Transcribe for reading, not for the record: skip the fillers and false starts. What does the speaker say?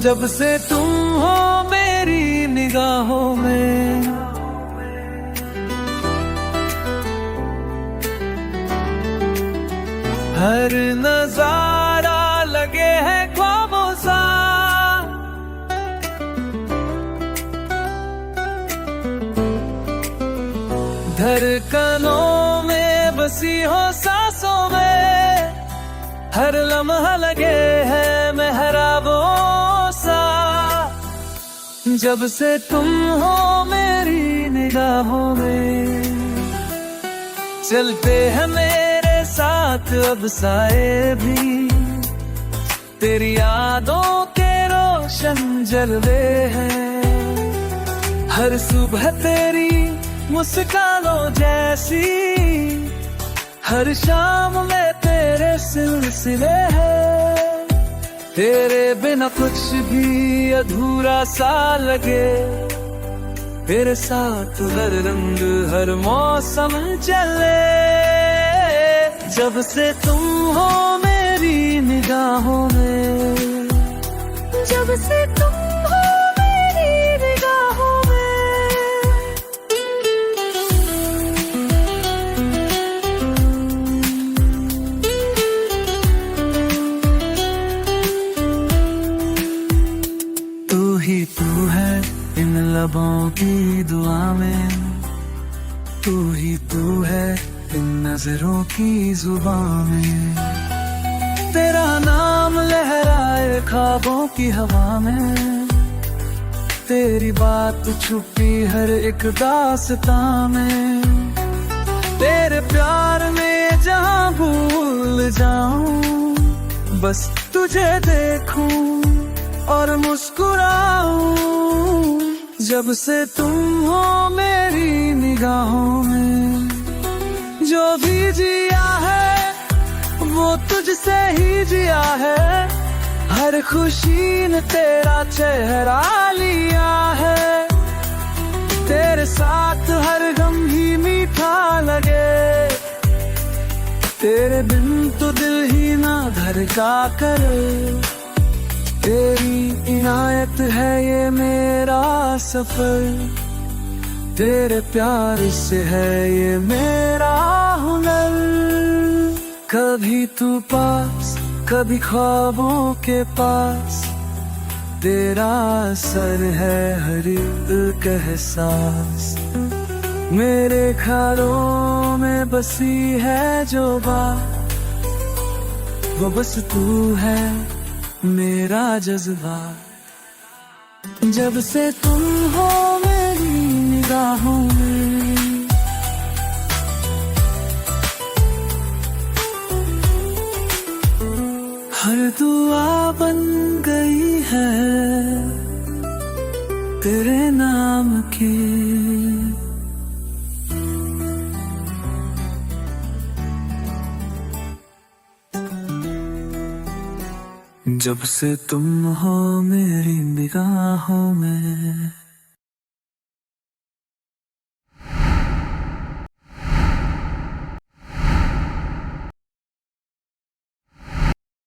जब से तुम हो मेरी निगाहों में, हर नजारा लगे है ख्वाबों सा। धड़कनों में बसी हो सांसों में, हर लम्हा लगे है मेहराबों सा। जब से तुम हो मेरी निगाहों में, चलते हैं मेरे साथ अब साए भी, तेरी यादों के रोशन जलवे हैं। हर सुबह तेरी मुस्कानों जैसी, हर शाम में तेरे सिलसिले हैं। तेरे बिना कुछ भी अधूरा सा लगे, तेरे साथ हर रंग हर मौसम चले। जब से तुम हो मेरी निगाहों में, जब से तुम हो मेरी निगाहों में। तू ही तू है इन लबों की दुआ में, तू ही तू है इन नजरों की जुबां में। तेरा नाम लहराए ख्वाबों की हवा में, तेरी बात छुपी हर एक दास्तां में। तेरे प्यार में जहां भूल जाऊं, बस तुझे देखूं और मुस्कुराऊं। जब से तुम हो मेरी निगाहों में, जो भी जिया है वो तुझसे ही जिया है। हर खुशी ने तेरा चेहरा लिया है, तेरे साथ हर गम ही मीठा लगे। तेरे बिन तो दिल ही ना धड़का करे, तेरी इनायत है ये मेरा सफर। तेरे प्यार से है ये मेरा हुनर। कभी तू पास कभी ख्वाबों के पास, तेरा असर है हर एक एहसास। मेरे ख्यालों में बसी है जो बात, वो बस तू है मेरा जज्बा। जब से तुम हो मेरी निगाहों में, हर दुआ बन गई है तेरे नाम की। जब से तुम हो मेरी निगाहों में।